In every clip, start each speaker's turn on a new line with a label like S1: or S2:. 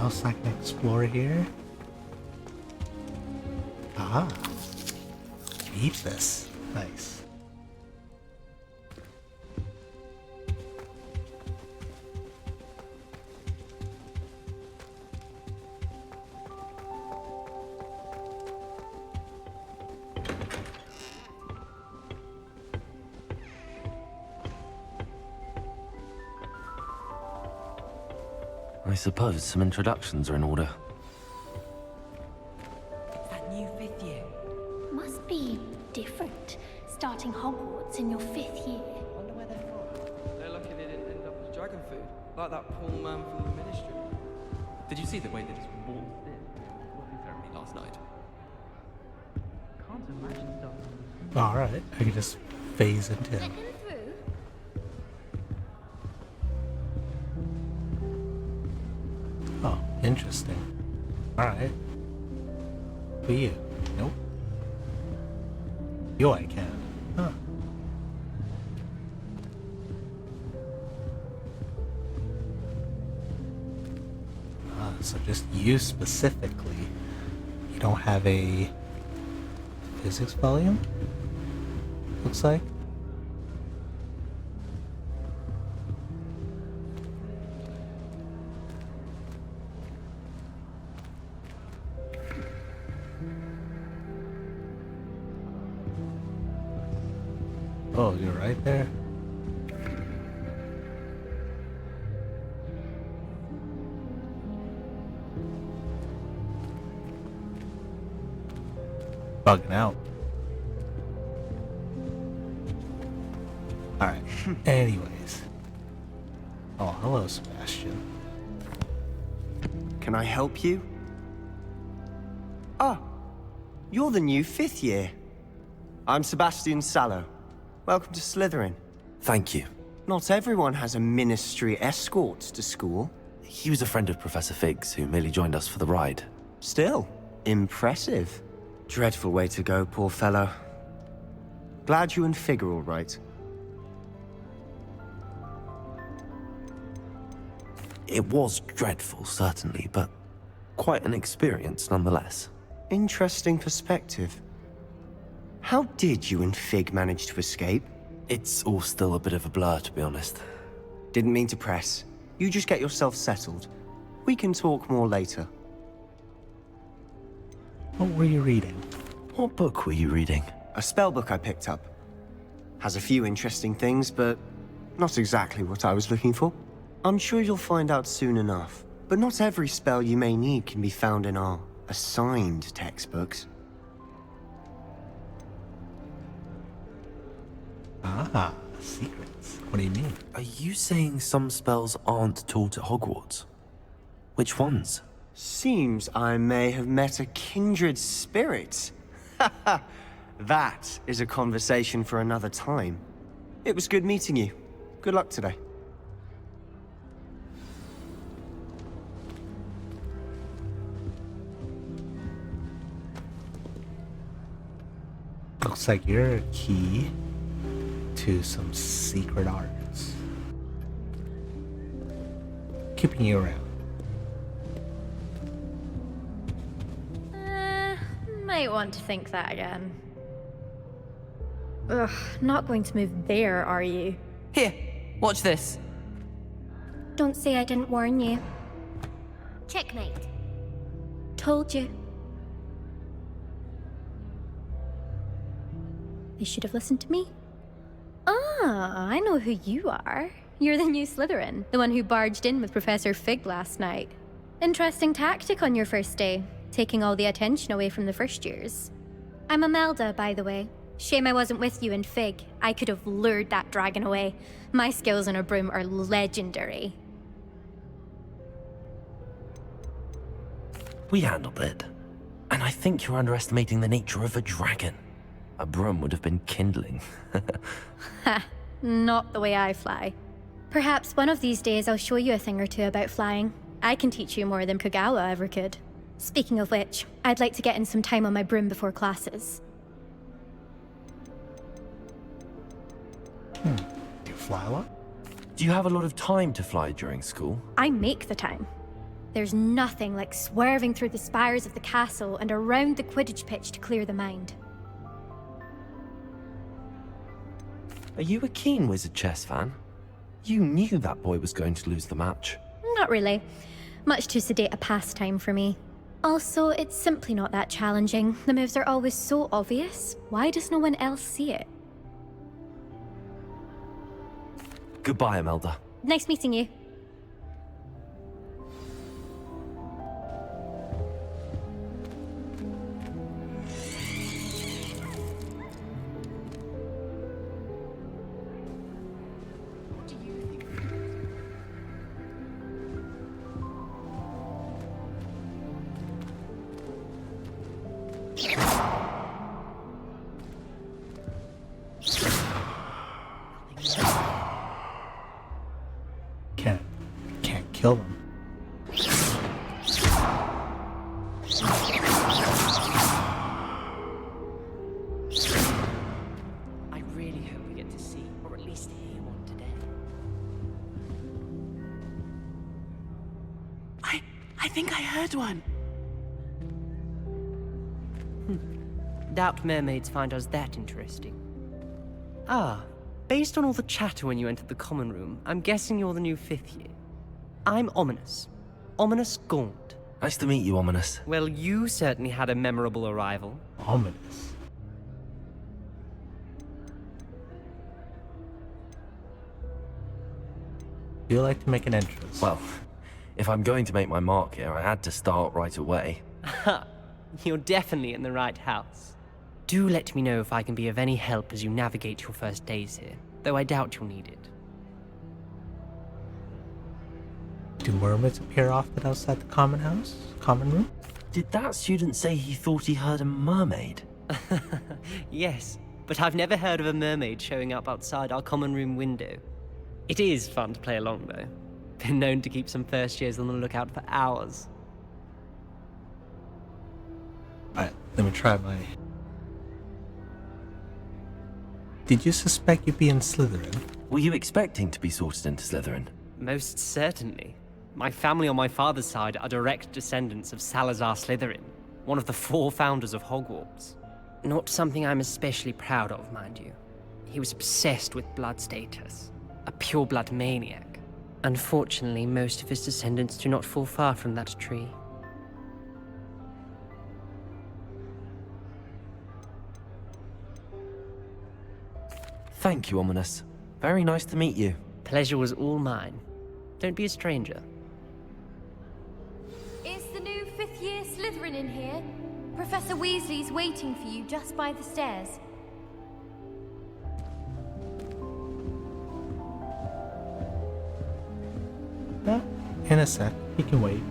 S1: else I can explore here? Ah. Eat this. Nice.
S2: I suppose some introductions are in order.
S3: That new 5th year.
S4: Must be different, starting Hogwarts in your 5th year.
S3: Wonder where they're from.
S5: They're lucky they didn't end up as dragon food, like that poor man from the ministry.
S6: Did you see the way that his walls did? Therapy last night.
S5: Can't imagine stuff.
S1: Alright, I can just phase into
S4: Let
S1: him.
S4: him through.
S1: Oh, interesting. Alright. Who are you? Nope. You I can. Huh. So just you specifically. You don't have a physics volume? Looks like. Oh, you're right there. Bugging out. Alright. Anyways. Oh, hello, Sebastian.
S7: Can I help you? Ah, you're the new 5th year. I'm Sebastian Sallow. Welcome to Slytherin.
S2: Thank you.
S7: Not everyone has a ministry escort to school.
S2: He was a friend of Professor Fig's who merely joined us for the ride.
S7: Still, impressive. Dreadful way to go, poor fellow. Glad you and Fig are all right.
S2: It was dreadful, certainly, but quite an experience nonetheless.
S7: Interesting perspective. How did you and Fig manage to escape?
S2: It's all still a bit of a blur, to be honest.
S7: Didn't mean to press. You just get yourself settled. We can talk more later.
S1: What were you reading?
S2: What book were you reading?
S7: A spell book I picked up. Has a few interesting things, but not exactly what I was looking for. I'm sure you'll find out soon enough. But not every spell you may need can be found in our assigned textbooks.
S1: Ah, secrets. What do you mean?
S2: Are you saying some spells aren't taught at Hogwarts? Which ones?
S7: Seems I may have met a kindred spirit. That is a conversation for another time. It was good meeting you. Good luck today.
S1: Looks like you're a key to some secret arts. Keeping you around.
S4: Might want to think that again. Ugh, not going to move there, are you?
S3: Here, watch this.
S4: Don't say I didn't warn you.
S8: Checkmate.
S4: Told you. You should have listened to me. Ah, I know who you are. You're the new Slytherin, the one who barged in with Professor Fig last night. Interesting tactic on your first day, taking all the attention away from the first years. I'm Imelda, by the way. Shame I wasn't with you in Fig. I could have lured that dragon away. My skills on a broom are legendary.
S2: We handled it. And I think you're underestimating the nature of a dragon. A broom would have been kindling.
S4: Ha, not the way I fly. Perhaps one of these days I'll show you a thing or two about flying. I can teach you more than Kogawa ever could. Speaking of which, I'd like to get in some time on my broom before classes.
S1: Do you fly a lot?
S2: Do you have a lot of time to fly during school?
S4: I make the time. There's nothing like swerving through the spires of the castle and around the Quidditch pitch to clear the mind.
S2: Are you a keen wizard chess fan? You knew that boy was going to lose the match.
S4: Not really. Much too sedate a pastime for me. Also, it's simply not that challenging. The moves are always so obvious. Why does no one else see it?
S2: Goodbye, Imelda.
S4: Nice meeting you.
S1: Can't kill them.
S3: I really hope we get to see, or at least hear one today.
S9: I think I heard one.
S3: Doubt mermaids find us that interesting. Ah, based on all the chatter when you entered the common room, I'm guessing you're the new 5th year. I'm Ominous. Ominous Gaunt.
S2: Nice to meet you, Ominous.
S3: Well, you certainly had a memorable arrival.
S1: Ominous. Do you like to make an entrance?
S2: Well, if I'm going to make my mark here, I had to start right away.
S3: Ha! You're definitely in the right house. Do let me know if I can be of any help as you navigate your first days here, though I doubt you'll need it.
S1: Do mermaids appear often outside the common room?
S2: Did that student say he thought he heard a mermaid?
S3: Yes, but I've never heard of a mermaid showing up outside our common room window. It is fun to play along, though. Been known to keep some first years on the lookout for hours.
S1: Alright, let me try my... Did you suspect you'd be in Slytherin?
S2: Were you expecting to be sorted into Slytherin?
S3: Most certainly. My family on my father's side are direct descendants of Salazar Slytherin, one of the 4 founders of Hogwarts. Not something I'm especially proud of, mind you. He was obsessed with blood status, a pure-blood maniac. Unfortunately, most of his descendants do not fall far from that tree.
S2: Thank you, Ominous. Very nice to meet you.
S3: Pleasure was all mine. Don't be a stranger.
S8: Is the new 5th year Slytherin in here? Professor Weasley's waiting for you just by the stairs.
S1: In a sec, he can wait.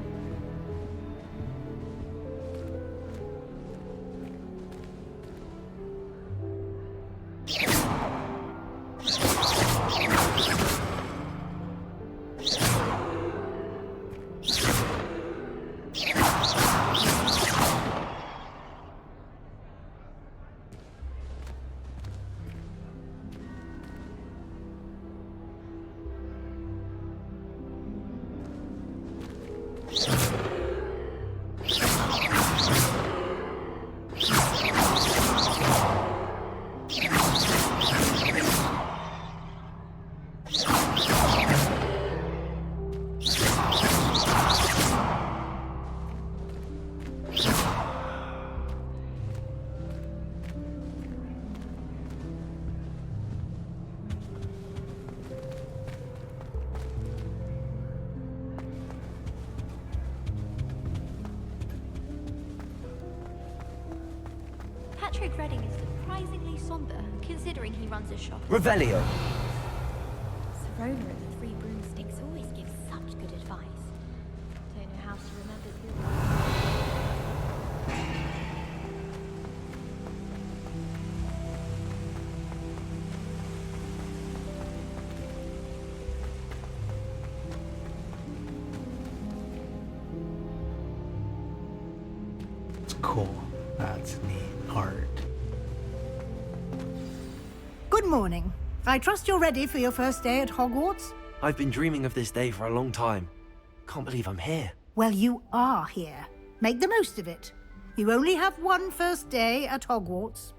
S8: Patrick Redding is surprisingly somber, considering he runs a shop.
S2: Revelio.
S8: Serona of the Three Broomsticks always gives such good advice. Don't know how she remembers good.
S1: It's cool. That's neat. Art.
S10: Good morning. I trust you're ready for your first day at Hogwarts?
S2: I've been dreaming of this day for a long time. Can't believe I'm here.
S10: Well, you are here. Make the most of it. You only have one first day at Hogwarts.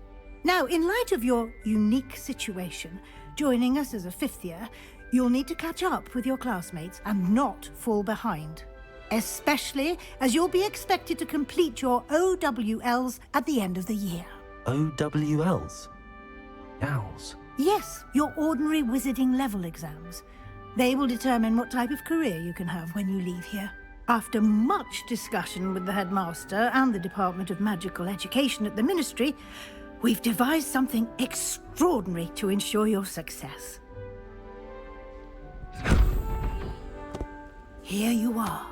S10: Now, in light of your unique situation, joining us as a fifth year, you'll need to catch up with your classmates and not fall behind. Especially as you'll be expected to complete your OWLs at the end of the year.
S2: OWLs? Owls?
S10: Yes, your ordinary wizarding level exams. They will determine what type of career you can have when you leave here. After much discussion with the headmaster and the Department of Magical Education at the Ministry, we've devised something extraordinary to ensure your success. Here you are.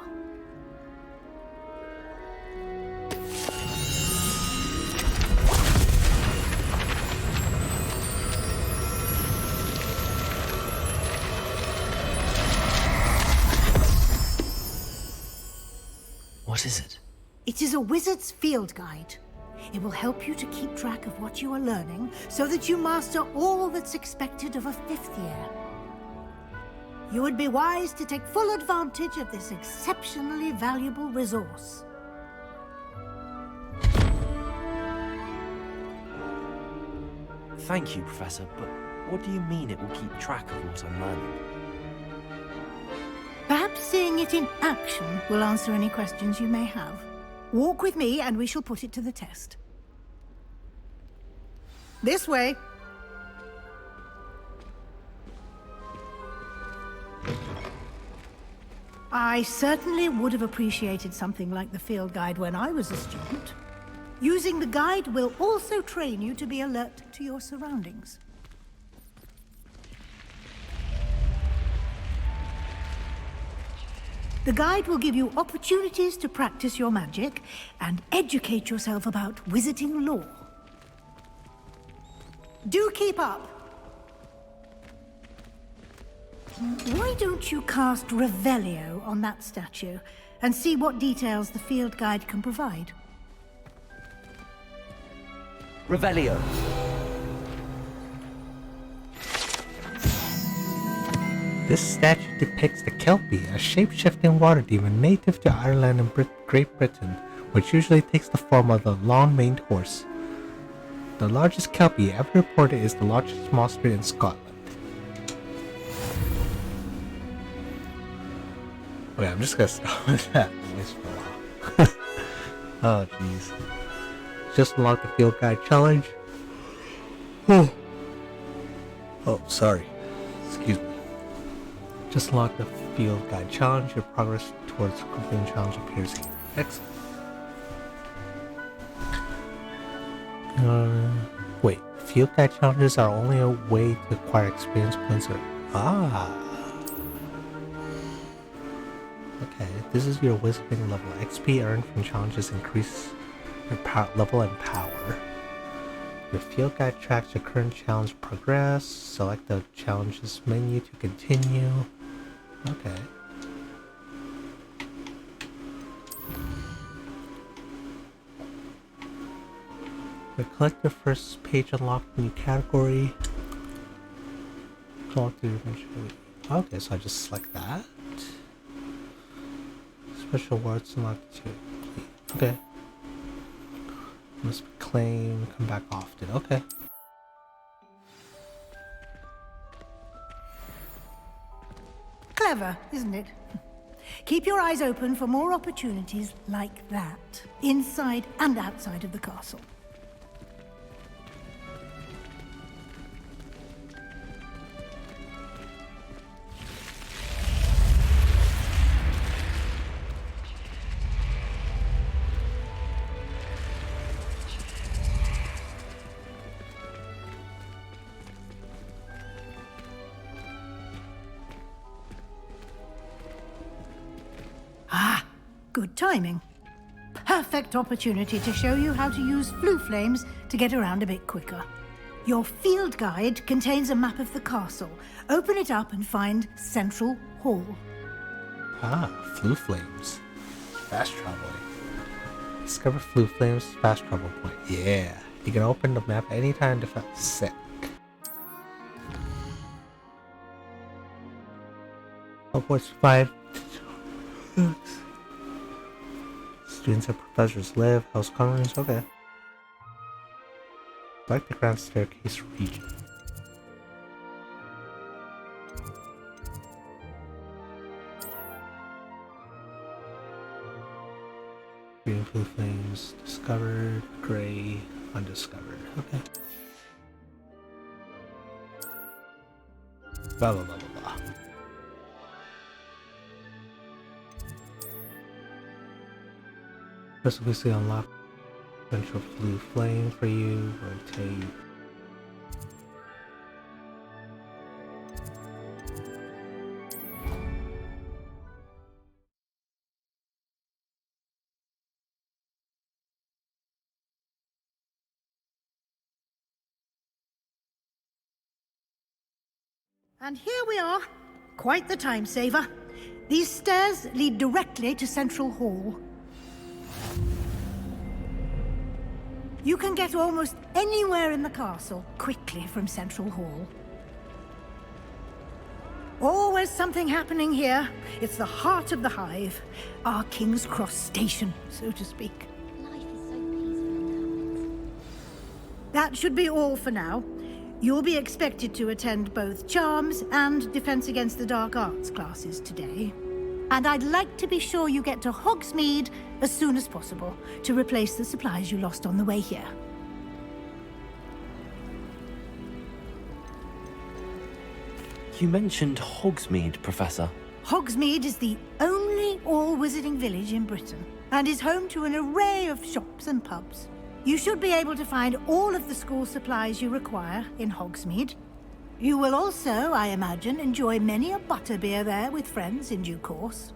S2: What is it?
S10: It is a wizard's field guide. It will help you to keep track of what you are learning so that you master all that's expected of a fifth year. You would be wise to take full advantage of this exceptionally valuable resource.
S2: Thank you, Professor, but what do you mean it will keep track of what I'm learning?
S10: Perhaps seeing it in action will answer any questions you may have. Walk with me and we shall put it to the test. This way. I certainly would have appreciated something like the field guide when I was a student. Using the guide will also train you to be alert to your surroundings. The guide will give you opportunities to practice your magic and educate yourself about wizarding lore. Do keep up! Why don't you cast Revelio on that statue and see what details the field guide can provide?
S2: Revelio!
S1: This statue depicts the Kelpie, a shape-shifting water demon native to Ireland and Great Britain, which usually takes the form of a long-maned horse. The largest Kelpie ever reported is the largest monster in Scotland. Okay, I'm just gonna stop with that voice for a while. Oh, jeez. Just unlock the field guide challenge. Oh, sorry. Excuse me. Just unlock the field guide challenge. Your progress towards completing challenge appears here. Excellent. Wait. Field guide challenges are only a way to acquire experience points or... Okay, this is your wizarding level. XP earned from challenges increase your level and power. Your field guide tracks your current challenge progress. Select the challenges menu to continue. Okay. Collect your first page, unlock new category. Okay, so I just select that. Special words unlocked to complete. Okay. Must claim, come back often. Okay.
S10: Clever, isn't it? Keep your eyes open for more opportunities like that, inside and outside of the castle. Good timing. Perfect opportunity to show you how to use flue flames to get around a bit quicker. Your field guide contains a map of the castle. Open it up and find Central Hall.
S1: Flue flames. Fast traveling. Discover flue flames, fast travel point. Yeah. You can open the map anytime to find sick. Hogwarts 5. Students and professors live, house common rooms, okay. Like the grand staircase region. Green blue flames discovered, gray undiscovered. Okay. Blah blah blah blah blah. Previously unlock central blue flame for you. Rotate.
S10: And here we are. Quite the time saver. These stairs lead directly to Central Hall. You can get almost anywhere in the castle quickly from Central Hall. Always something happening here. It's the heart of the hive. Our King's Cross station, so to speak.
S8: Life is so peaceful.
S10: That should be all for now. You'll be expected to attend both Charms and Defense Against the Dark Arts classes today. And I'd like to be sure you get to Hogsmeade as soon as possible to replace the supplies you lost on the way here.
S2: You mentioned Hogsmeade, Professor.
S10: Hogsmeade is the only all-wizarding village in Britain and is home to an array of shops and pubs. You should be able to find all of the school supplies you require in Hogsmeade. You will also, I imagine, enjoy many a butterbeer there with friends in due course.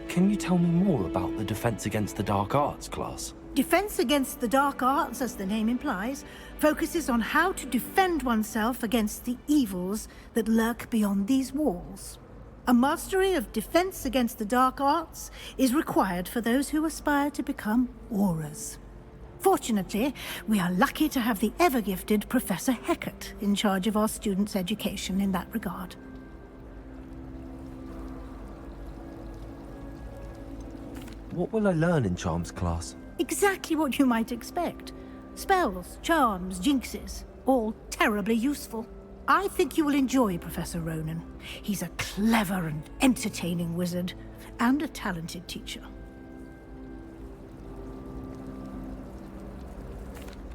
S2: Can you tell me more about the Defense Against the Dark Arts class?
S10: Defense Against the Dark Arts, as the name implies, focuses on how to defend oneself against the evils that lurk beyond these walls. A mastery of Defense Against the Dark Arts is required for those who aspire to become Aurors. Fortunately, we are lucky to have the ever-gifted Professor Hecat in charge of our students' education in that regard.
S2: What will I learn in Charms class?
S10: Exactly what you might expect. Spells, charms, jinxes, all terribly useful. I think you will enjoy Professor Ronan. He's a clever and entertaining wizard, and a talented teacher.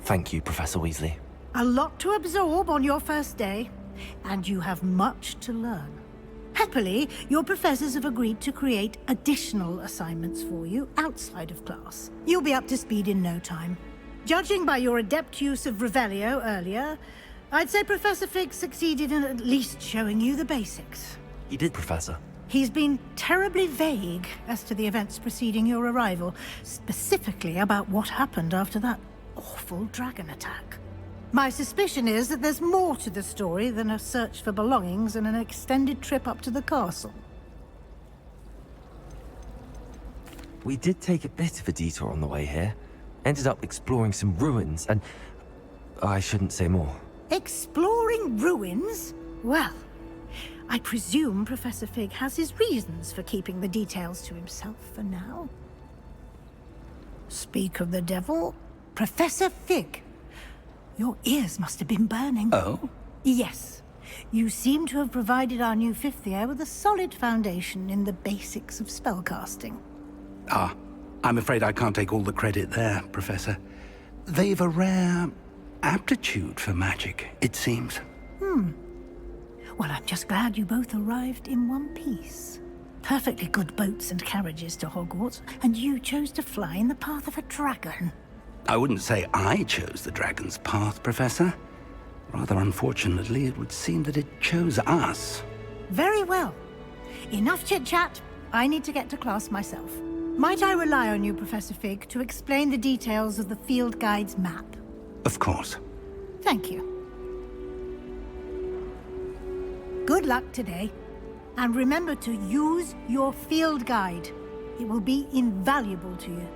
S2: Thank you, Professor Weasley.
S10: A lot to absorb on your first day, and you have much to learn. Happily, your professors have agreed to create additional assignments for you outside of class. You'll be up to speed in no time. Judging by your adept use of Revelio earlier, I'd say Professor Fig succeeded in at least showing you the basics.
S2: He did, Professor.
S10: He's been terribly vague as to the events preceding your arrival, specifically about what happened after that awful dragon attack. My suspicion is that there's more to the story than a search for belongings and an extended trip up to the castle.
S2: We did take a bit of a detour on the way here. Ended up exploring some ruins and... I shouldn't say more.
S10: Exploring ruins? Well, I presume Professor Fig has his reasons for keeping the details to himself for now. Speak of the devil, Professor Fig. Your ears must have been burning.
S9: Oh?
S10: Yes. You seem to have provided our new fifth year with a solid foundation in the basics of spellcasting.
S9: Ah, I'm afraid I can't take all the credit there, Professor. They've a rare aptitude for magic, it seems.
S10: Well, I'm just glad you both arrived in one piece. Perfectly good boats and carriages to Hogwarts, and you chose to fly in the path of a dragon.
S9: I wouldn't say I chose the dragon's path, Professor. Rather unfortunately, it would seem that it chose us.
S10: Very well. Enough chit-chat. I need to get to class myself. Might I rely on you, Professor Fig, to explain the details of the field guide's map?
S9: Of course.
S10: Thank you. Good luck today. And remember to use your field guide. It will be invaluable to you.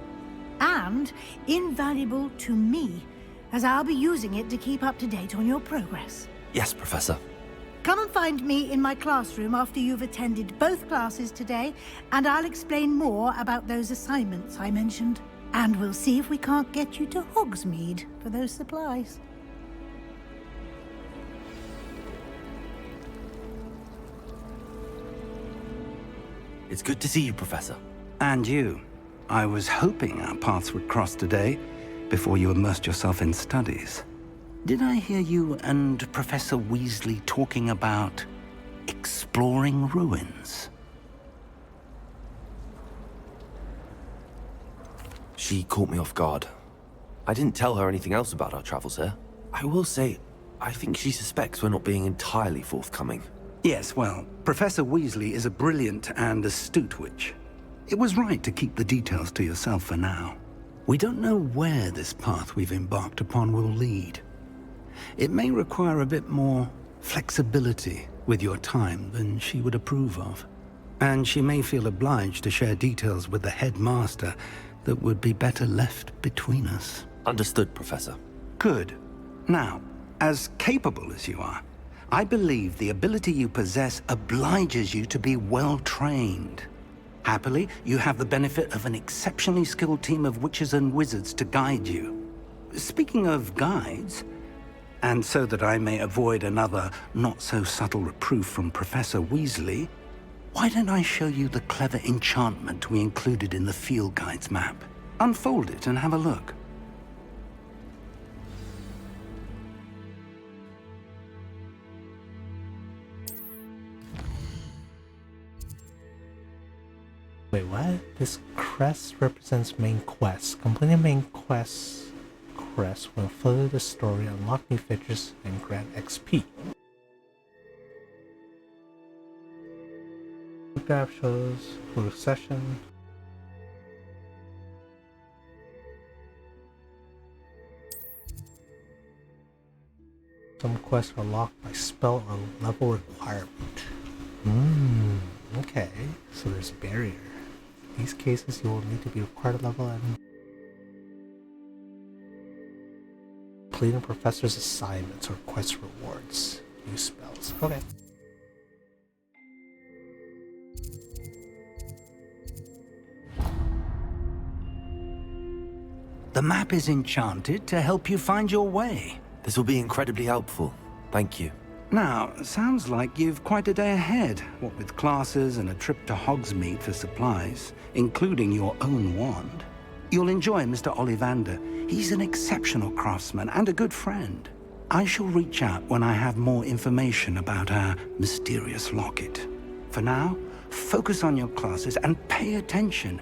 S10: And invaluable to me, as I'll be using it to keep up to date on your progress.
S2: Yes, Professor.
S10: Come and find me in my classroom after you've attended both classes today, and I'll explain more about those assignments I mentioned. And we'll see if we can't get you to Hogsmeade for those supplies.
S2: It's good to see you, Professor.
S9: And you. I was hoping our paths would cross today, before you immersed yourself in studies. Did I hear you and Professor Weasley talking about exploring ruins?
S2: She caught me off guard. I didn't tell her anything else about our travels here. I will say, I think she suspects we're not being entirely forthcoming.
S9: Yes, well, Professor Weasley is a brilliant and astute witch. It was right to keep the details to yourself for now. We don't know where this path we've embarked upon will lead. It may require a bit more flexibility with your time than she would approve of. And she may feel obliged to share details with the headmaster that would be better left between us.
S2: Understood, Professor.
S9: Good. Now, as capable as you are, I believe the ability you possess obliges you to be well-trained. Happily, you have the benefit of an exceptionally skilled team of witches and wizards to guide you. Speaking of guides, and so that I may avoid another not-so-subtle reproof from Professor Weasley, why don't I show you the clever enchantment we included in the field guide's map? Unfold it and have a look.
S1: Wait, what? This crest represents main quest. Completing main crest will further the story, unlock new features, and grant XP. Graph shows full session. Some quests are locked by spell or level requirement. Okay, so there's a barrier. In these cases, you will need to be required level and completing professor's assignments or quest rewards. Use spells. Okay.
S9: The map is enchanted to help you find your way.
S2: This will be incredibly helpful. Thank you.
S9: Now, sounds like you've quite a day ahead, what with classes and a trip to Hogsmeade for supplies, including your own wand. You'll enjoy Mr. Ollivander. He's an exceptional craftsman and a good friend. I shall reach out when I have more information about our mysterious locket. For now, focus on your classes and pay attention.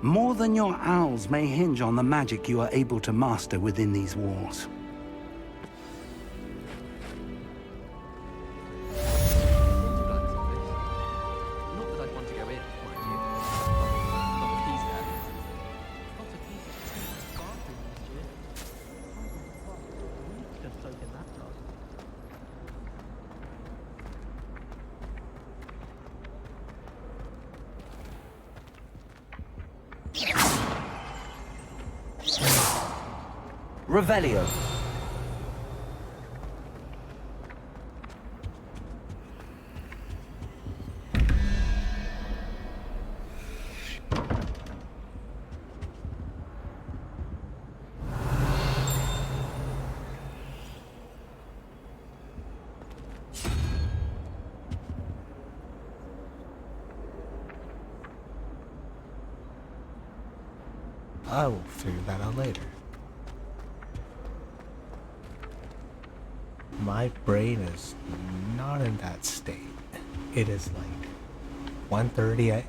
S9: More than your owls may hinge on the magic you are able to master within these walls.
S2: Revelio.
S1: I will figure that out later. My brain is not in that state. It is like 1:30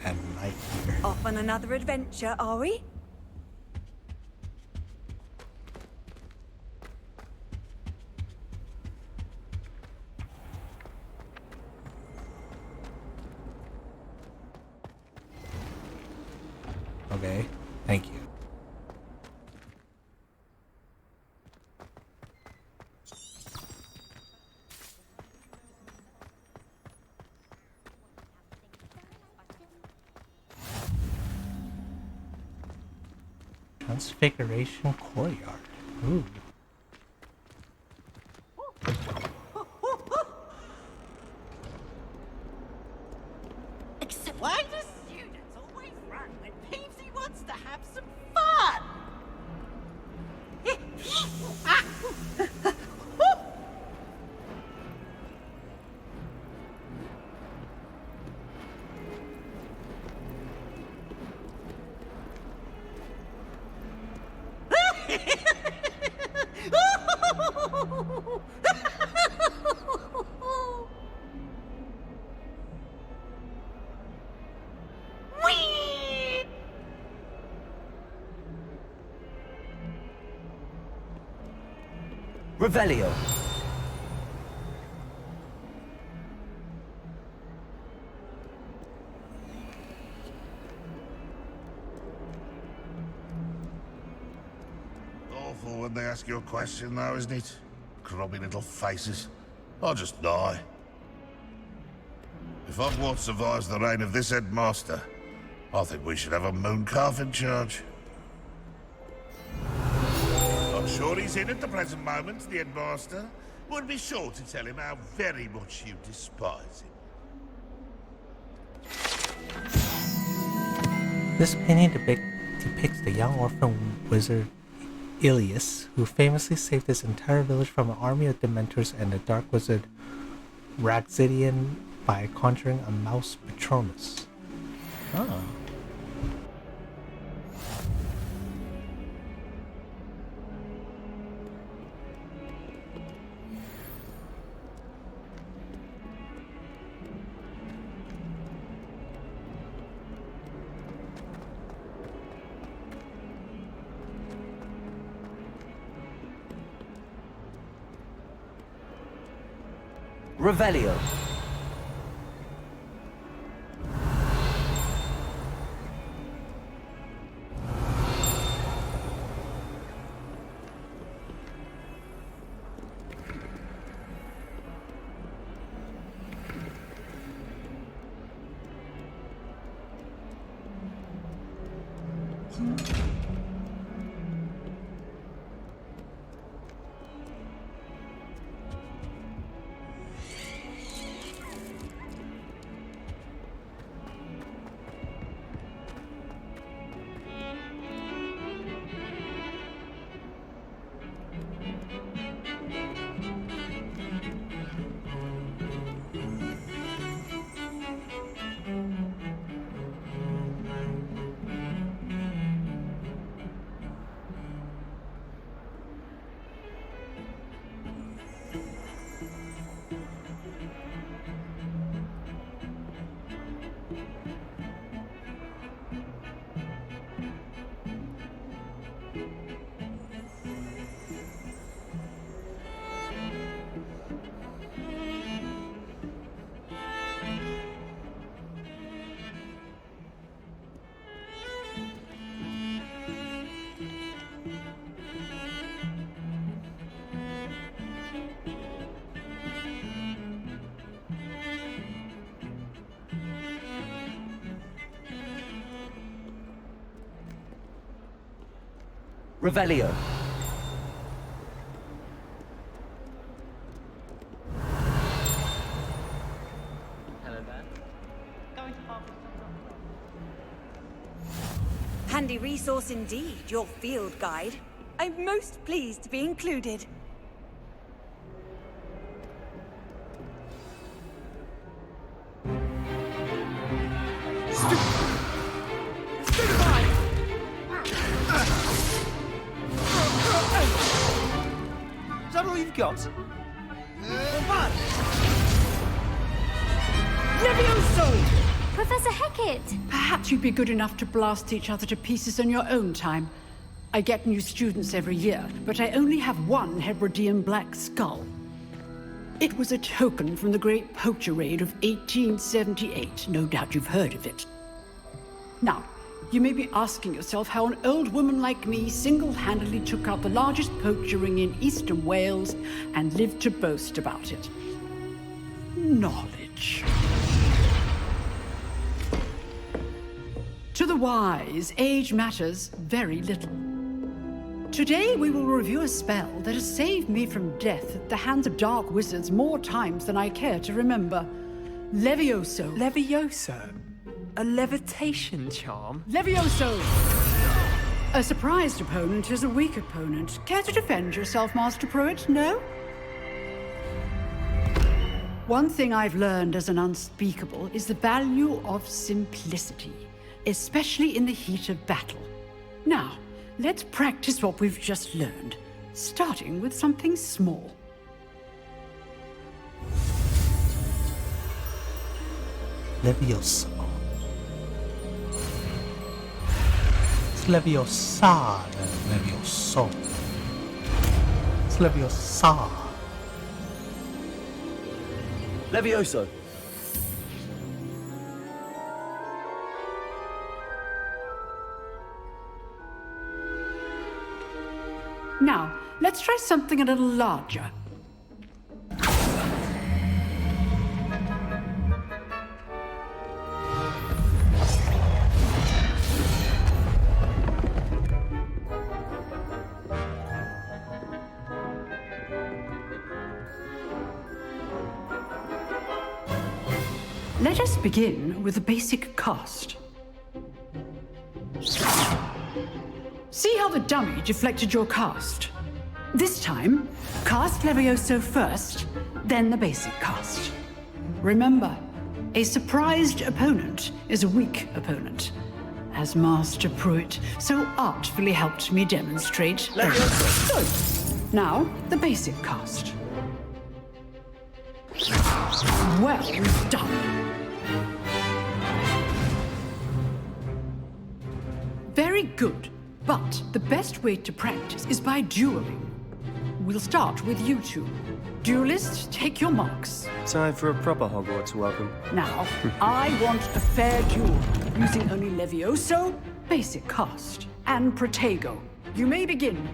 S1: at night here.
S11: Off on another adventure, are we?
S1: Okay, thank you. Transfiguration Courtyard. Ooh.
S12: Why do students always run when Peevesy wants to have some fun?
S2: Revelio.
S13: Awful when they ask you a question, though, isn't it? Grubby little faces. I'll just die. If Hogwarts survives the reign of this headmaster, I think we should have a mooncalf in charge. I'm sure he's in at the present moment, the headmaster. We'll be sure to tell him how very much you despise him.
S1: This painting depicts the young orphan wizard Ilias, who famously saved his entire village from an army of Dementors and the dark wizard Raxidian by conjuring a mouse Patronus. Oh.
S2: Revelio. Revelio.
S3: Hello there. Going to Hogwarts.
S11: Handy resource indeed, your field guide. I'm most pleased to be included.
S12: Is that all you've got?
S11: Levioso!
S4: Professor Hecat!
S14: Perhaps you'd be good enough to blast each other to pieces in your own time. I get new students every year, but I only have one Hebridean black skull. It was a token from the Great Poacher Raid of 1878. No doubt you've heard of it. Now, you may be asking yourself how an old woman like me single-handedly took out the largest poacher ring in eastern Wales and lived to boast about it. Knowledge. To the wise, age matters very little. Today we will review a spell that has saved me from death at the hands of dark wizards more times than I care to remember. Levioso.
S15: Levioso?
S3: A levitation charm?
S14: Levioso! A surprised opponent is a weak opponent. Care to defend yourself, Master Pruitt? No? One thing I've learned as an unspeakable is the value of simplicity, especially in the heat of battle. Now, let's practice what we've just learned, starting with something small.
S1: Levioso. It's Leviosa than Levioso. It's Leviosa.
S2: Levioso.
S14: Now, let's try something a little larger. Let us begin with the basic cast. See how the dummy deflected your cast? This time, cast Levioso first, then the basic cast. Remember, a surprised opponent is a weak opponent, as Master Pruitt so artfully helped me demonstrate. Good. Now, the basic cast. Well done. Very good, but the best way to practice is by dueling. We'll start with you two. Duelists, take your marks.
S7: Time for a proper Hogwarts welcome.
S14: Now, I want a fair duel, using only Levioso, basic cast, and Protego. You may begin.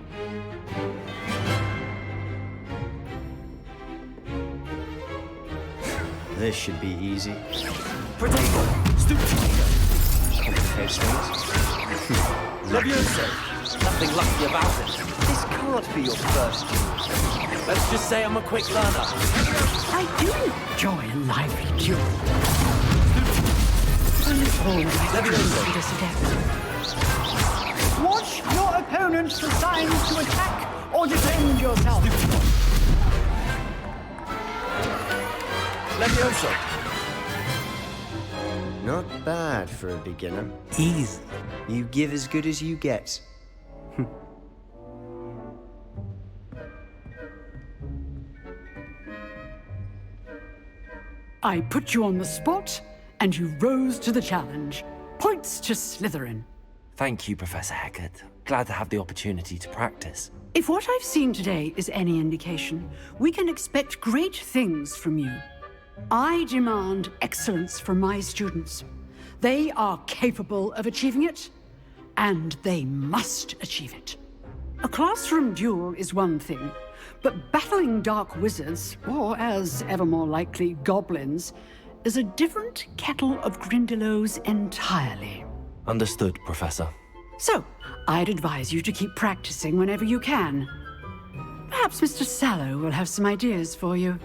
S7: This should be easy.
S2: Protego! Stupid!
S7: Complicated things.
S2: Levioso! Nothing lucky about it. This can't be your first duel. Let's just say I'm a quick learner.
S14: I do enjoy a lively duel. Only always adept. Watch your opponent for signs to attack or defend yourself.
S2: Levioso!
S7: Not bad for a beginner.
S1: Easy.
S7: You give as good as you get.
S14: I put you on the spot, and you rose to the challenge. Points to Slytherin.
S2: Thank you, Professor Hecat. Glad to have the opportunity to practice.
S14: If what I've seen today is any indication, we can expect great things from you. I demand excellence from my students. They are capable of achieving it, and they must achieve it. A classroom duel is one thing, but battling dark wizards, or as ever more likely, goblins, is a different kettle of Grindylows entirely.
S2: Understood, Professor.
S14: So, I'd advise you to keep practicing whenever you can. Perhaps Mr. Sallow will have some ideas for you.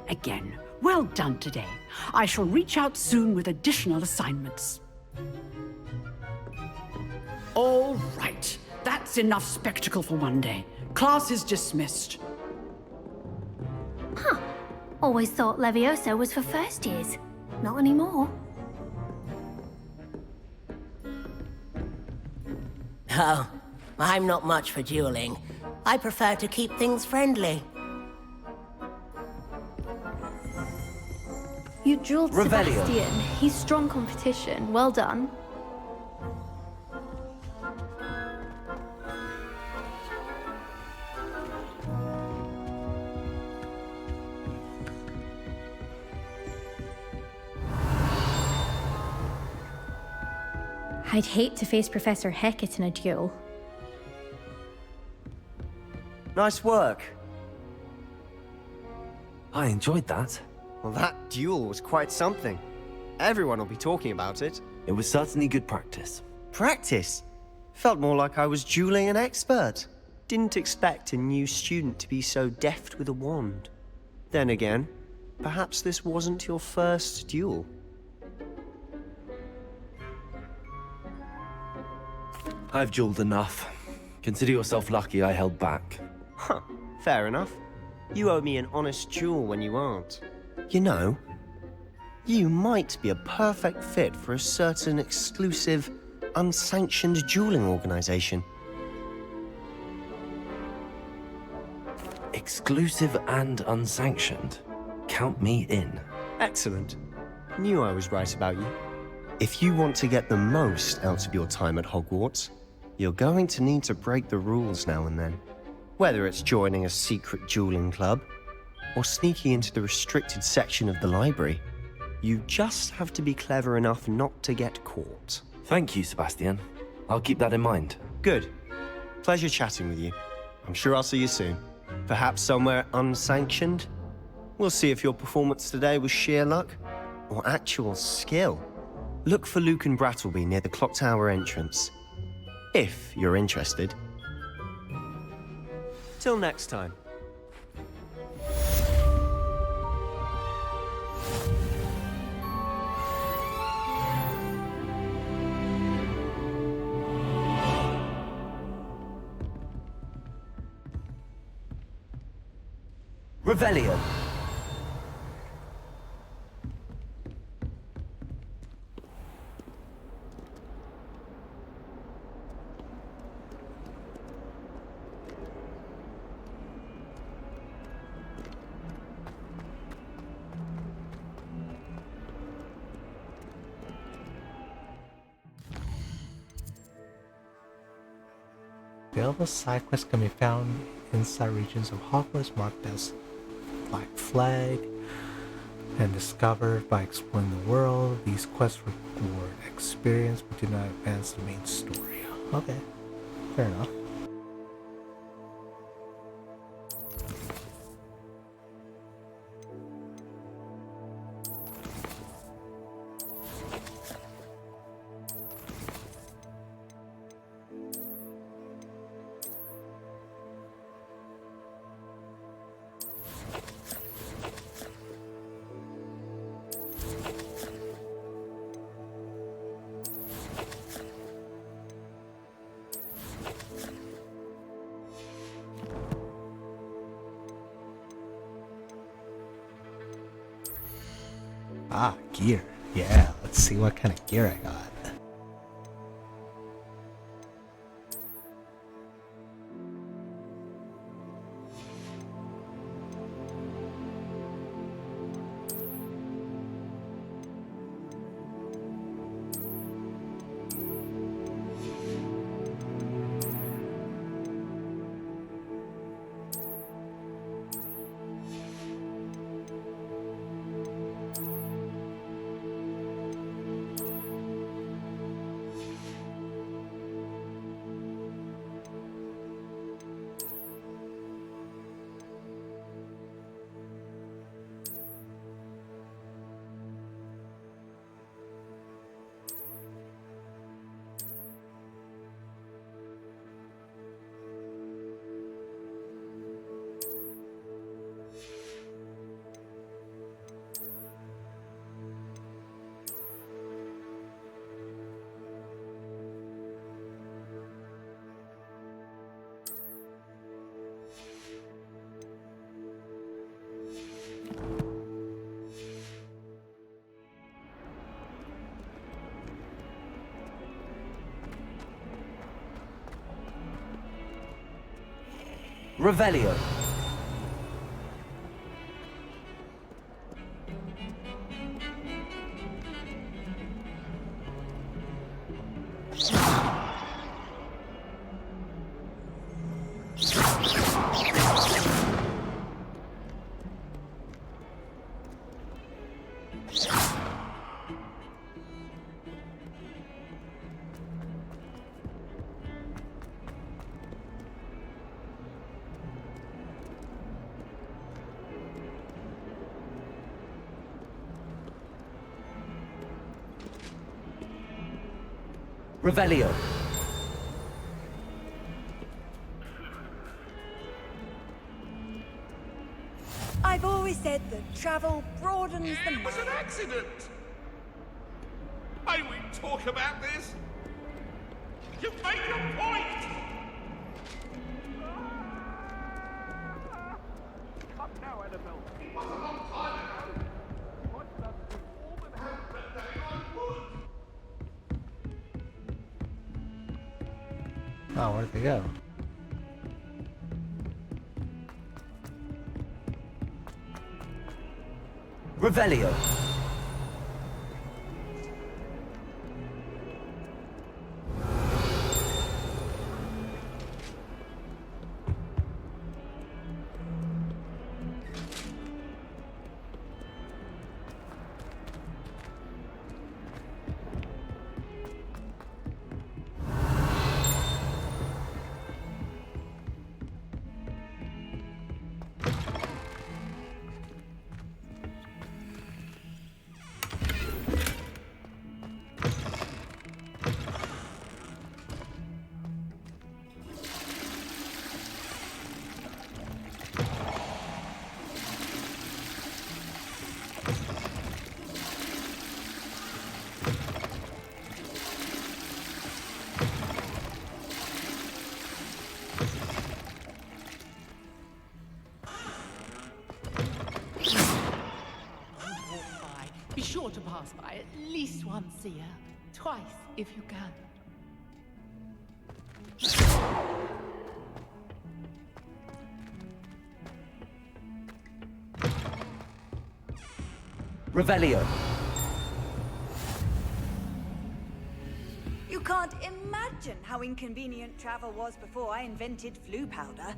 S14: Again, well done today. I shall reach out soon with additional assignments. All right. That's enough spectacle for one day. Class is dismissed.
S8: Huh. Always thought Levioso was for first years. Not anymore.
S15: Oh, I'm not much for dueling. I prefer to keep things friendly.
S4: You drilled
S2: Revelio.
S4: Sebastian. He's strong competition. Well done. I'd hate to face Professor Hecat in a duel.
S7: Nice work.
S2: I enjoyed that.
S7: Well, that duel was quite something. Everyone will be talking about it.
S2: It was certainly good practice.
S7: Practice? Felt more like I was dueling an expert. Didn't expect a new student to be so deft with a wand. Then again, perhaps this wasn't your first duel.
S2: I've jeweled enough. Consider yourself lucky I held back.
S7: Huh, fair enough. You owe me an honest jewel when you aren't. You know, you might be a perfect fit for a certain exclusive, unsanctioned dueling organization.
S2: Exclusive and unsanctioned. Count me in.
S7: Excellent. Knew I was right about you. If you want to get the most out of your time at Hogwarts, you're going to need to break the rules now and then. Whether it's joining a secret dueling club, or sneaking into the restricted section of the library, you just have to be clever enough not to get caught.
S2: Thank you, Sebastian. I'll keep that in mind.
S7: Good. Pleasure chatting with you. I'm sure I'll see you soon. Perhaps somewhere unsanctioned? We'll see if your performance today was sheer luck or actual skill. Look for Luke and Brattleby near the clock tower entrance, if you're interested. Till next time.
S2: Revelio.
S1: Available side quests can be found inside regions of Hogwarts marked as Black Flag and discovered by exploring the world. These quests reward experience but do not advance the main story. Okay, fair enough. Ah, gear. Yeah, let's see what kind of gear I got.
S2: Revelio. Revelio.
S11: I've always said that travel broadens the mind.
S13: It was an accident! May we talk about this?
S12: You make a point! Come now, Annabelle. It was a long time ago. My blood was warm and hot, but they are wood.
S1: Oh, where'd they go?
S2: Revelio.
S16: Be sure to pass by at least once a year. Twice, if you can.
S2: Revelio.
S11: You can't imagine how inconvenient travel was before I invented flu powder.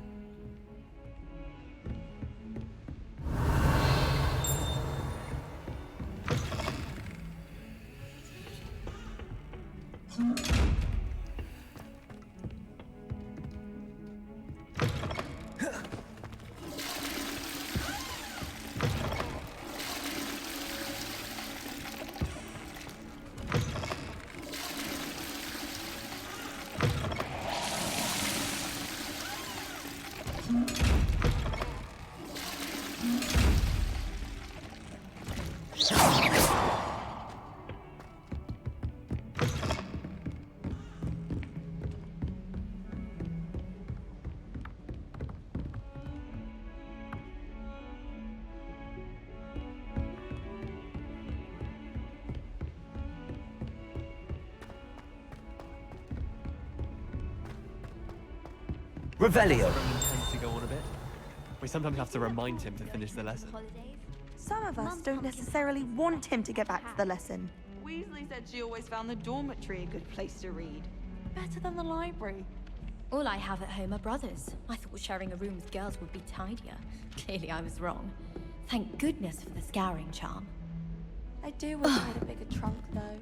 S2: Revelio.
S6: Tends to go on a bit. We sometimes have to remind him to finish the lesson.
S17: Some of us don't necessarily want him to get back to the lesson.
S18: Weasley said she always found the dormitory a good place to read. Better than the library.
S8: All I have at home are brothers. I thought sharing a room with girls would be tidier. Clearly I was wrong. Thank goodness for the scouring charm.
S17: I do wish I had a bigger trunk, though.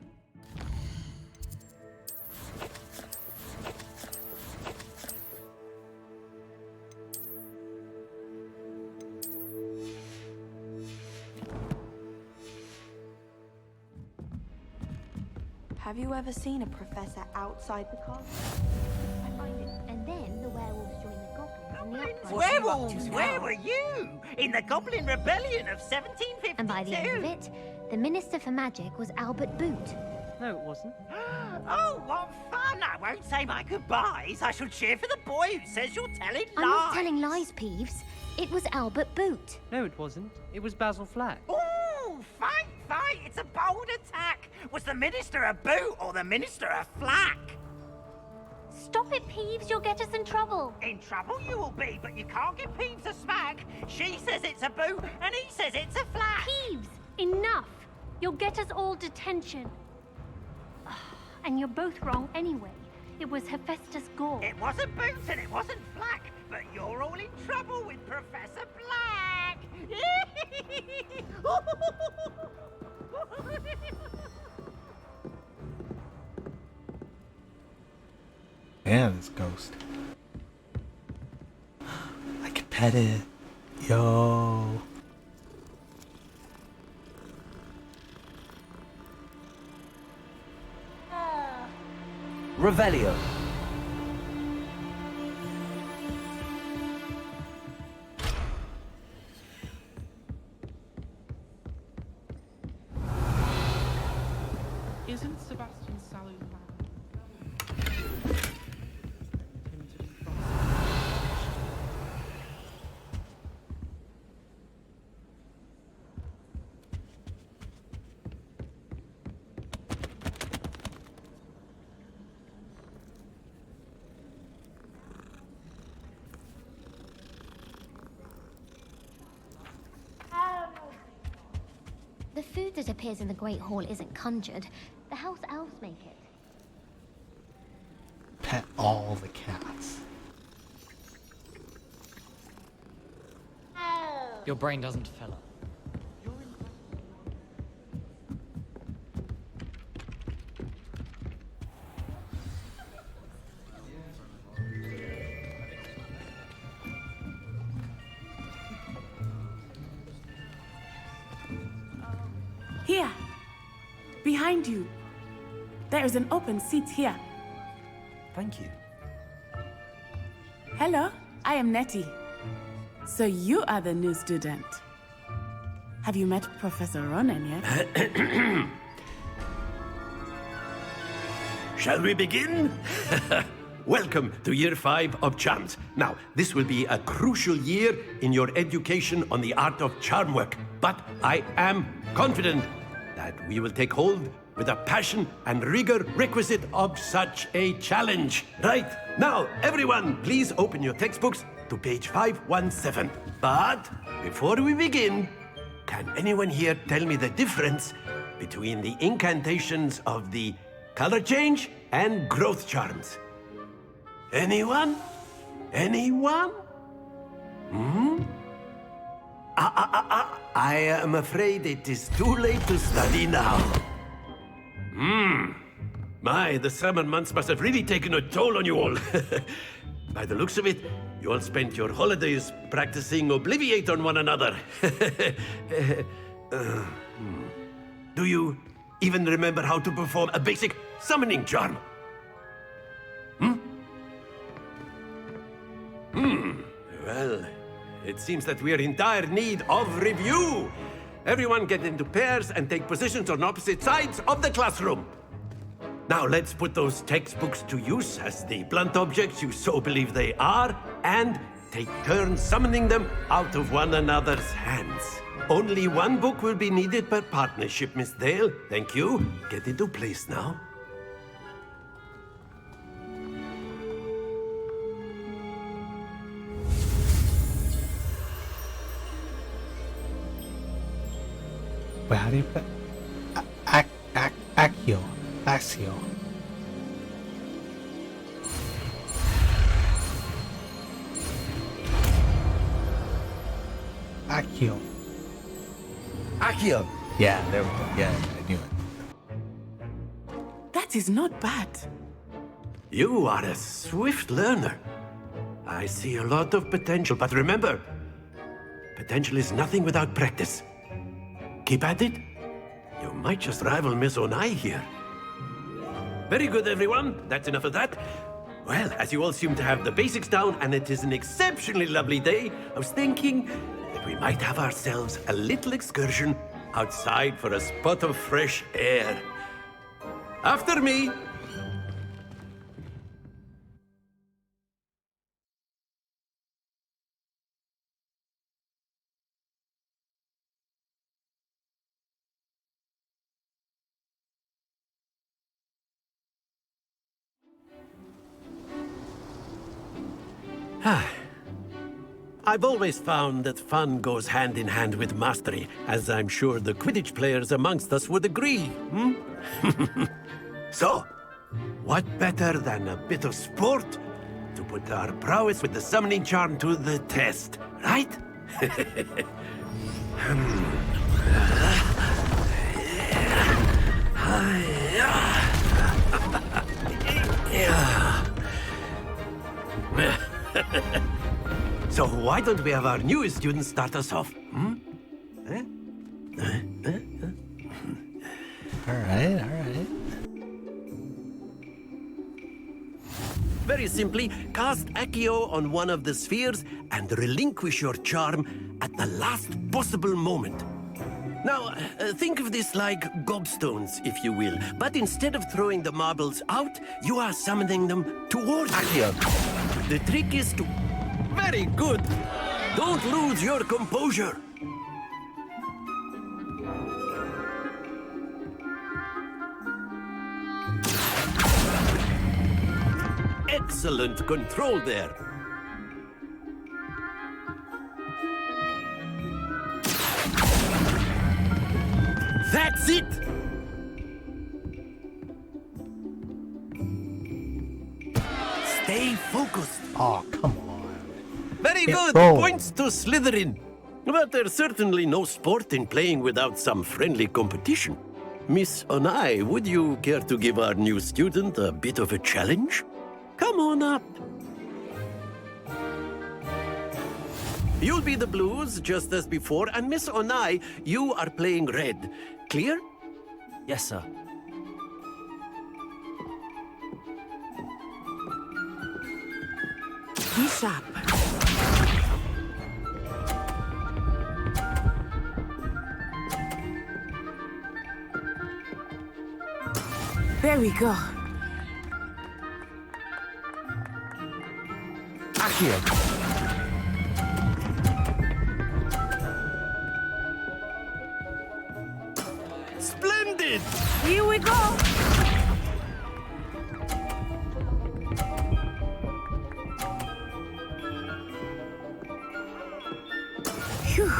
S17: Have you ever seen a professor outside the castle?
S8: I find it. And then the werewolves join the goblins in the uprising.
S12: Werewolves, where were you? In the Goblin Rebellion of 1752?
S4: And by the end of it, the Minister for Magic was Albert Boot.
S3: No, it wasn't.
S12: Oh, what fun! I won't say my goodbyes. I shall cheer for the boy who says you're telling lies.
S4: I'm not telling lies, Peeves. It was Albert Boot.
S3: No, it wasn't. It was Basil Flack.
S12: Ooh, fight, fight! It's a bold attack. Was the Minister a boot or the Minister a flack?
S4: Stop it, Peeves. You'll get us in trouble.
S12: In trouble you will be, but you can't give Peeves a smack. She says it's a boot and he says it's a flack.
S4: Peeves, enough. You'll get us all detention. And you're both wrong anyway. It was Hephaestus Gore.
S12: It wasn't boot and it wasn't flack, but you're all in trouble with Professor Black.
S1: Man, this ghost. I can pet it. Yo.
S2: Revelio.
S18: Isn't Sebastian Sallow found?
S8: food that appears in the Great Hall isn't conjured. The house elves make it.
S1: Pet all the cats.
S19: Your brain doesn't fill up.
S20: Here. Behind you. There is an open seat here.
S2: Thank you.
S20: Hello, I am Nettie. So you are the new student. Have you met Professor Ronan yet?
S21: Shall we begin? Welcome to Year 5 of Charms. Now, this will be a crucial year in your education on the art of charm work, but I am confident that we will take hold with the passion and rigor requisite of such a challenge. Right, now, everyone, please open your textbooks to page 517. But before we begin, can anyone here tell me the difference between the incantations of the color change and growth charms? Anyone? Anyone? I am afraid it is too late to study now. My, the summer months must have really taken a toll on you all. By the looks of it, you all spent your holidays practicing Obliviate on one another. Do you even remember how to perform a basic summoning charm? Well, it seems that we are in dire need of review. Everyone get into pairs and take positions on opposite sides of the classroom. Now let's put those textbooks to use as the blunt objects you so believe they are, and take turns summoning them out of one another's hands. Only one book will be needed per partnership, Miss Dale. Thank you. Get into place now.
S1: Wait, how do you put Accio? Axio. Accio.
S21: Accio.
S1: Yeah, there we go. Yeah, I knew it.
S20: That is not bad.
S21: You are a swift learner. I see a lot of potential, but remember, potential is nothing without practice. Keep at it. You might just rival Miss Onai here. Very good, everyone. That's enough of that. Well, as you all seem to have the basics down, and it is an exceptionally lovely day, I was thinking that we might have ourselves a little excursion outside for a spot of fresh air. After me. I've always found that fun goes hand in hand with mastery, as I'm sure the Quidditch players amongst us would agree, So, what better than a bit of sport to put our prowess with the summoning charm to the test, right? So why don't we have our newest student start us off?
S1: All right.
S21: Very simply, cast Accio on one of the spheres and relinquish your charm at the last possible moment. Now, think of this like gobstones, if you will. But instead of throwing the marbles out, you are summoning them towards Accio. The trick is to... Very good! Don't lose your composure! Excellent control there. That That's it! Stay focused.
S1: Oh, come on.
S21: Very
S1: Get
S21: good.
S1: rolling.
S21: Points to Slytherin. But there's certainly no sport in playing without some friendly competition. Miss Onai, would you care to give our new student a bit of a challenge? Come on up. You'll be the blues, just as before, and Miss Onai, you are playing red. Clear?
S2: Yes, sir.
S20: Be sharp. There we go.
S2: Accio.
S21: Splendid!
S20: Here we go. Phew.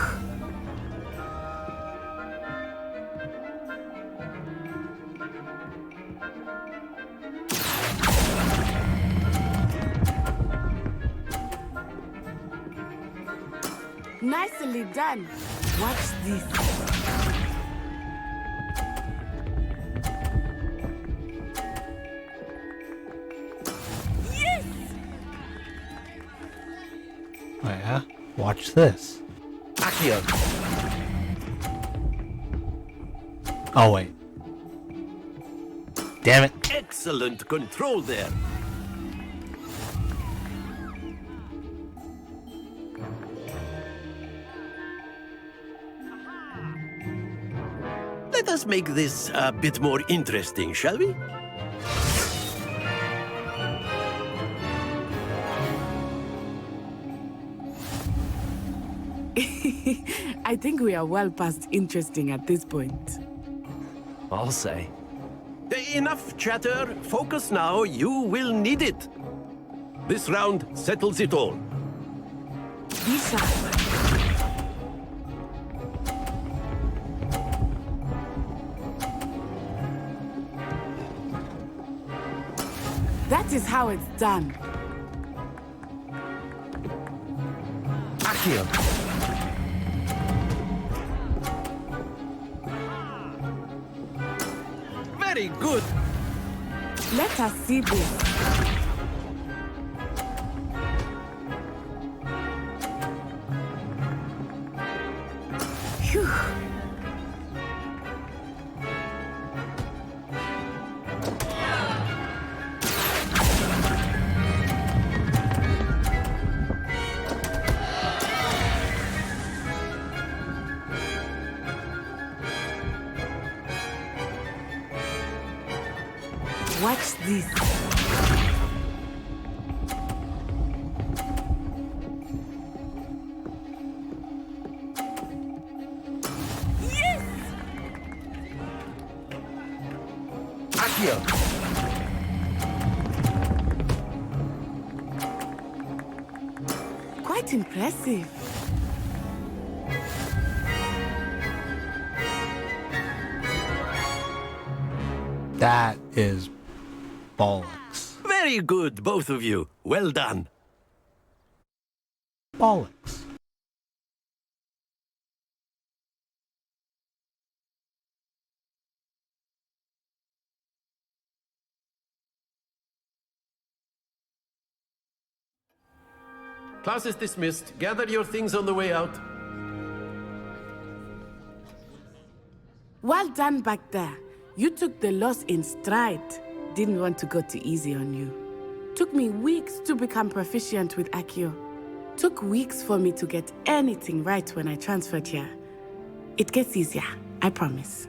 S20: Nicely done. Watch this. Yes!
S1: Oh, yeah? Watch this.
S2: Accio.
S1: Oh, wait. Damn it.
S21: Excellent control there. Let us make this a bit more interesting, shall we?
S20: I think we are well past interesting at this point.
S2: I'll say.
S21: Enough chatter. Focus now. You will need it. This round settles it all.
S20: Be sharp. That is how it's done.
S2: Accio.
S21: Very good.
S20: Let us see this. Phew. Watch this. Yes!
S2: Accio.
S20: Quite impressive.
S1: That is bollocks.
S21: Very good, both of you. Well done.
S1: Bollocks.
S21: Class is dismissed. Gather your things on the way out.
S20: Well done back there. You took the loss in stride. Didn't want to go too easy on you. Took me weeks to become proficient with Accio. Took weeks for me to get anything right when I transferred here. It gets easier, I promise.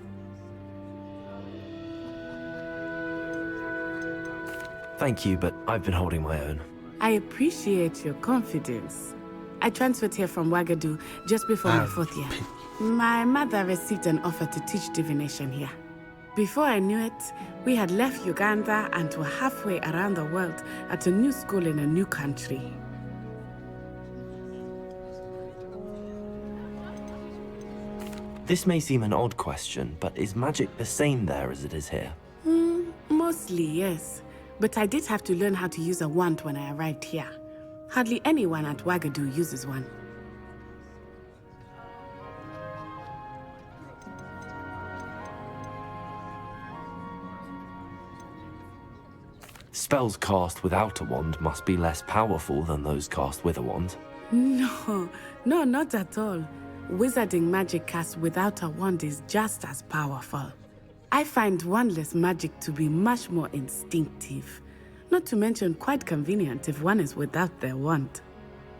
S2: Thank you, but I've been holding my own.
S20: I appreciate your confidence. I transferred here from Wagadu just before my 4th year. My mother received an offer to teach divination here. Before I knew it, we had left Uganda and were halfway around the world at a new school in a new country.
S2: This may seem an odd question, but is magic the same there as it is here?
S20: Mostly, yes. But I did have to learn how to use a wand when I arrived here. Hardly anyone at Wagadu uses one.
S2: Spells cast without a wand must be less powerful than those cast with a wand.
S20: No, not at all. Wizarding magic cast without a wand is just as powerful. I find wandless magic to be much more instinctive. Not to mention quite convenient if one is without their wand.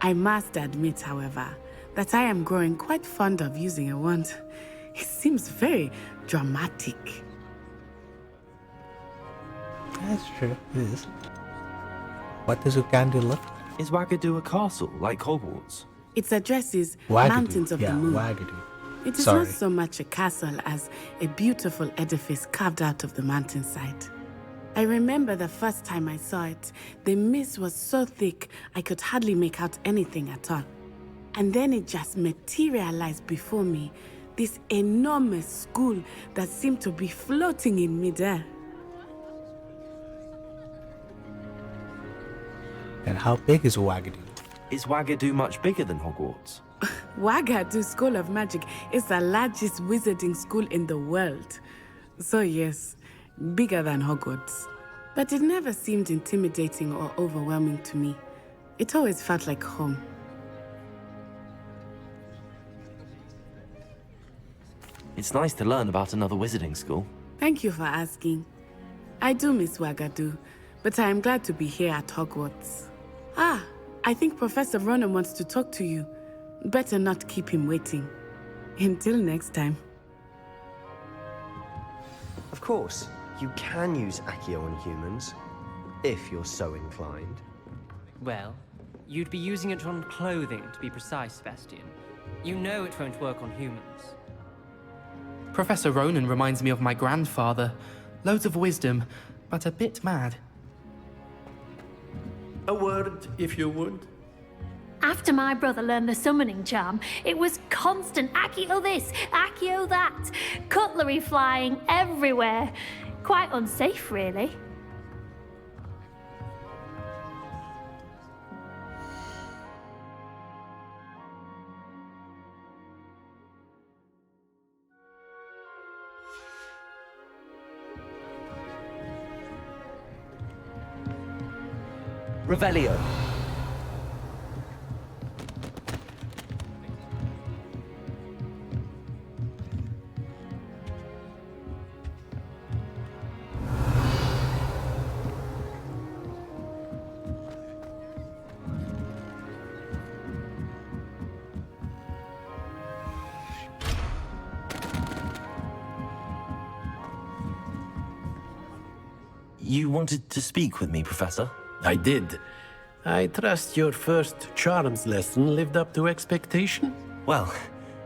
S20: I must admit, however, that I am growing quite fond of using a wand. It seems very dramatic.
S1: That's true, it is. What does Ugandu look like?
S2: Is Wagadu a castle, like Hogwarts?
S20: Its address is
S1: Wagadu.
S20: Mountains of the Moon.
S1: Wagadu.
S20: It is not so much a castle as a beautiful edifice carved out of the mountainside. I remember the first time I saw it, the mist was so thick I could hardly make out anything at all. And then it just materialized before me, this enormous school that seemed to be floating in midair.
S1: And how big is Wagadu?
S2: Is Wagadu much bigger than Hogwarts?
S20: Wagadu School of Magic is the largest wizarding school in the world. So yes, bigger than Hogwarts. But it never seemed intimidating or overwhelming to me. It always felt like home.
S2: It's nice to learn about another wizarding school.
S20: Thank you for asking. I do miss Wagadu, but I am glad to be here at Hogwarts. I think Professor Ronan wants to talk to you. Better not keep him waiting. Until next time.
S7: Of course, you can use Accio on humans, if you're so inclined.
S3: Well, you'd be using it on clothing, to be precise, Sebastian. You know it won't work on humans.
S5: Professor Ronan reminds me of my grandfather. Loads of wisdom, but a bit mad.
S21: A word, if you would.
S22: After my brother learned the summoning charm, it was constant Accio this, Accio that. Cutlery flying everywhere. Quite unsafe, really.
S2: Revelio. You wanted to speak with me, Professor?
S21: I did. I trust your first charms lesson lived up to expectation?
S2: Well,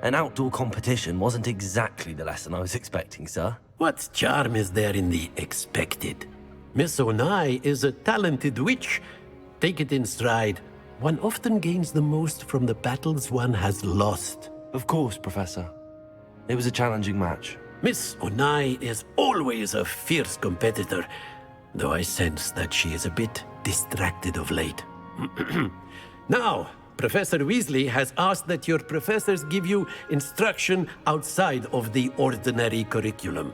S2: an outdoor competition wasn't exactly the lesson I was expecting, sir.
S21: What charm is there in the expected? Miss Onai is a talented witch. Take it in stride. One often gains the most from the battles one has lost.
S2: Of course, Professor. It was a challenging match.
S21: Miss Onai is always a fierce competitor, though I sense that she is a bit distracted of late. Now, Professor Weasley has asked that your professors give you instruction outside of the ordinary curriculum.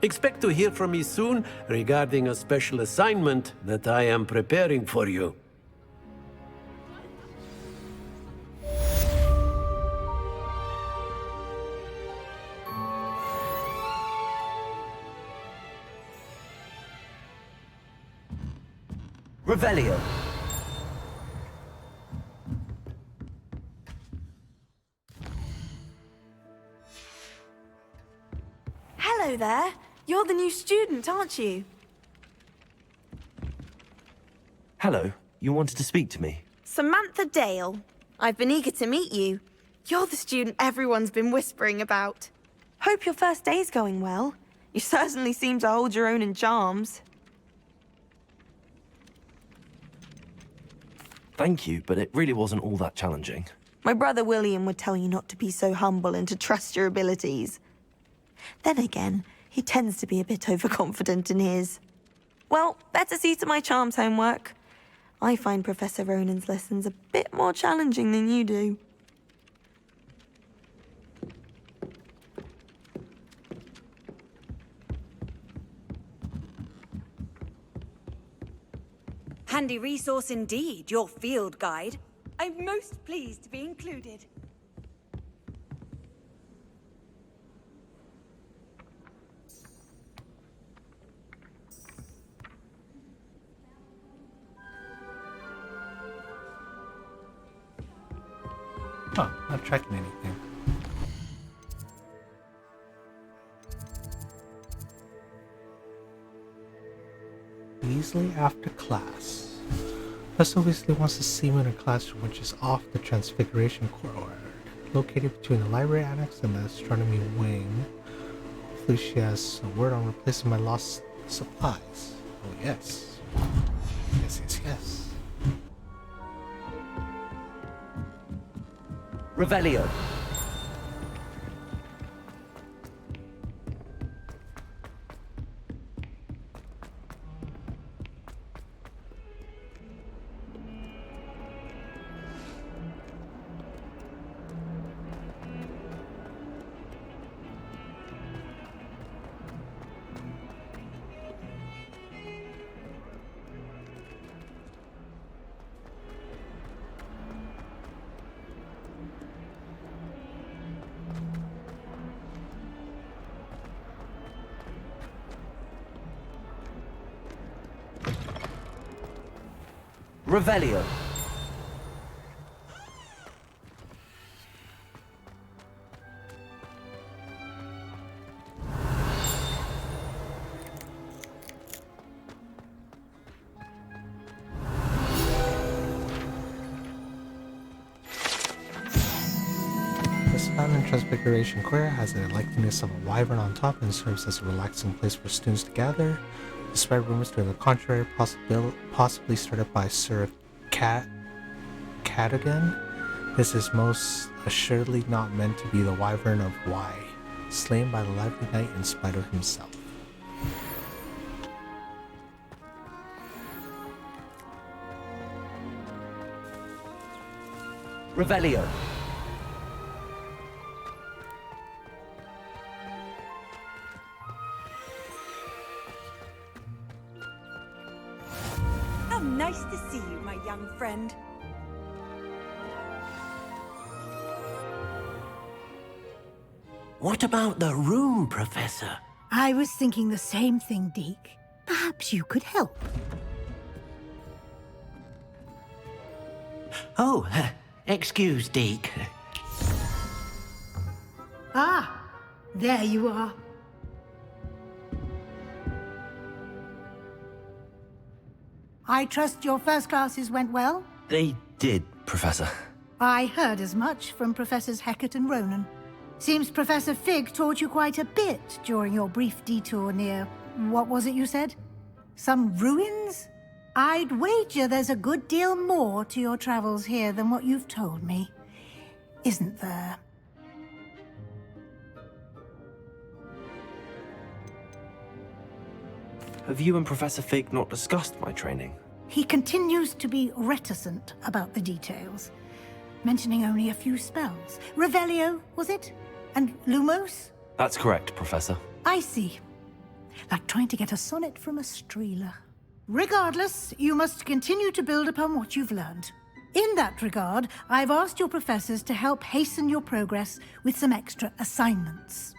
S21: Expect to hear from me soon regarding a special assignment that I am preparing for you.
S2: Revelio.
S17: Hello there. You're the new student, aren't you?
S2: Hello. You wanted to speak to me?
S17: Samantha Dale. I've been eager to meet you. You're the student everyone's been whispering about. Hope your first day's going well. You certainly seem to hold your own in charms.
S2: Thank you, but it really wasn't all that challenging.
S17: My brother William would tell you not to be so humble and to trust your abilities. Then again, he tends to be a bit overconfident in his. Well, better see to my charms homework. I find Professor Ronan's lessons a bit more challenging than you do.
S11: Handy resource indeed, your field guide. I'm most pleased to be included.
S1: Oh, not tracking anything. Weasley after class. Professor Weasley wants to see me in her classroom, which is off the Transfiguration Courtyard, located between the library annex and the astronomy wing. Hopefully she has a word on replacing my lost supplies. Oh yes. Yes.
S2: Revelio. Revelio.
S1: This fountain Transfiguration Square has the likeness of a wyvern on top and serves as a relaxing place for students to gather. Despite rumors to the contrary, possibly started by Sir Cadogan, this is most assuredly not meant to be the wyvern of Y, slain by the lively knight in spite of himself.
S2: Revelio.
S11: Nice to see you, my young friend.
S21: What about the room, Professor?
S9: I was thinking the same thing, Deke. Perhaps you could help.
S21: Oh, excuse, Deke.
S9: Ah, there you are. I trust your first classes went well?
S2: They did, Professor.
S9: I heard as much from Professors Hecat and Ronan. Seems Professor Fig taught you quite a bit during your brief detour near... what was it you said? Some ruins? I'd wager there's a good deal more to your travels here than what you've told me. Isn't there?
S2: Have you and Professor Fig not discussed my training?
S9: He continues to be reticent about the details, mentioning only a few spells. Revelio, was it? And Lumos?
S2: That's correct, Professor.
S9: I see. Like trying to get a sonnet from a streeler. Regardless, you must continue to build upon what you've learned. In that regard, I've asked your professors to help hasten your progress with some extra assignments.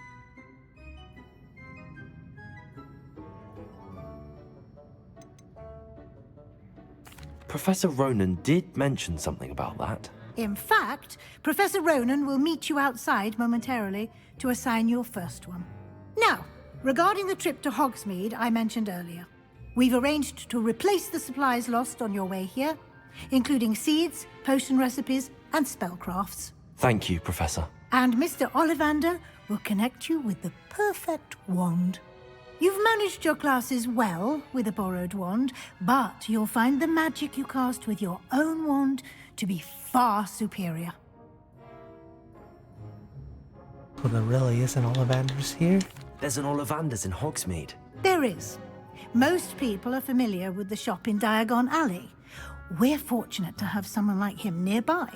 S2: Professor Ronan did mention something about that.
S9: In fact, Professor Ronan will meet you outside momentarily to assign your first one. Now, regarding the trip to Hogsmeade I mentioned earlier, we've arranged to replace the supplies lost on your way here, including seeds, potion recipes, and spellcrafts.
S2: Thank you, Professor.
S9: And Mr. Ollivander will connect you with the perfect wand. You've managed your classes well with a borrowed wand, but you'll find the magic you cast with your own wand to be far superior.
S1: So there really isn't Ollivanders here?
S2: There's an Ollivanders in Hogsmeade.
S9: There is. Most people are familiar with the shop in Diagon Alley. We're fortunate to have someone like him nearby.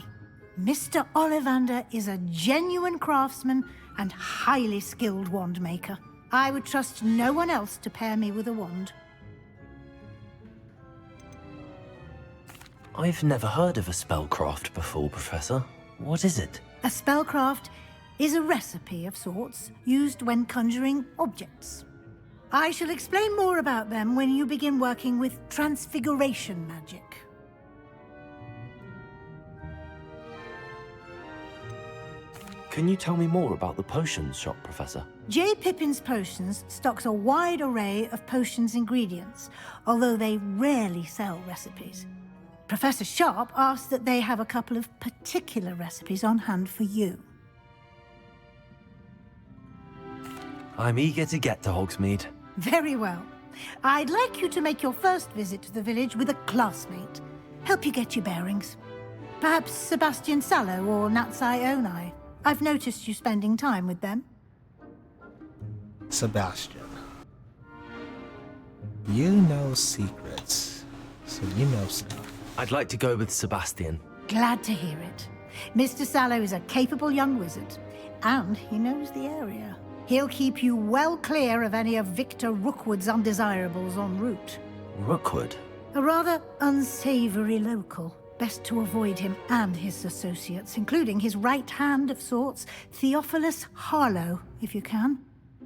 S9: Mr. Ollivander is a genuine craftsman and highly skilled wand maker. I would trust no one else to pair me with a wand.
S2: I've never heard of a spellcraft before, Professor. What is it?
S9: A spellcraft is a recipe of sorts used when conjuring objects. I shall explain more about them when you begin working with transfiguration magic.
S2: Can you tell me more about the potions shop, Professor?
S9: J. Pippin's Potions stocks a wide array of potions ingredients, although they rarely sell recipes. Professor Sharp asked that they have a couple of particular recipes on hand for you.
S2: I'm eager to get to Hogsmeade.
S9: Very well. I'd like you to make your first visit to the village with a classmate. Help you get your bearings. Perhaps Sebastian Sallow or Natsai Onai. I've noticed you spending time with them.
S1: Sebastian. You know secrets, so you know stuff.
S2: I'd like to go with Sebastian.
S9: Glad to hear it. Mr. Sallow is a capable young wizard, and he knows the area. He'll keep you well clear of any of Victor Rookwood's undesirables en route.
S2: Rookwood?
S9: A rather unsavory local. Best to avoid him and his associates, including his right hand of sorts, Theophilus Harlow, if you can.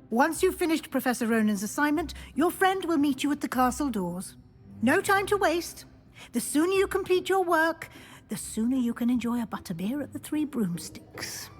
S9: Once you've finished Professor Ronan's assignment, your friend will meet you at the castle doors. No time to waste. The sooner you complete your work, the sooner you can enjoy a butterbeer at the Three Broomsticks.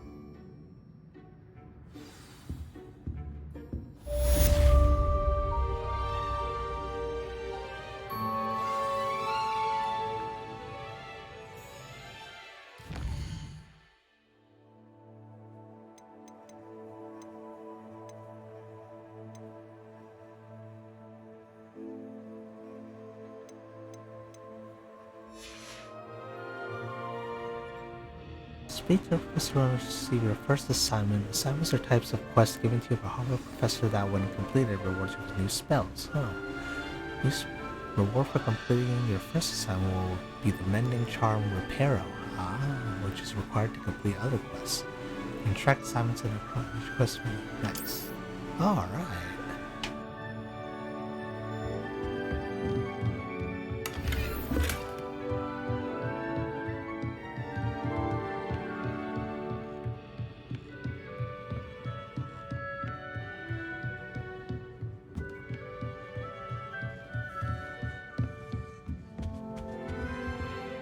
S1: Speak to Professor Ronan to receive your first assignment. Assignments are types of quests given to you by a Hogwarts professor that, when completed, rewards you with new spells. Reward for completing your first assignment will be the Mending Charm Reparo, which is required to complete other quests. You can track assignments and accomplish quests next. Alright.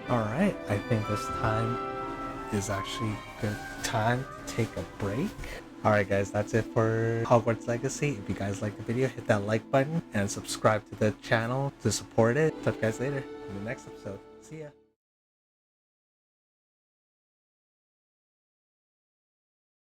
S1: Alright, I think this time is actually a good time to take a break. Alright guys, that's it for Hogwarts Legacy. If you guys liked the video, hit that like button and subscribe to the channel to support it. Talk to you guys later in the next episode. See ya.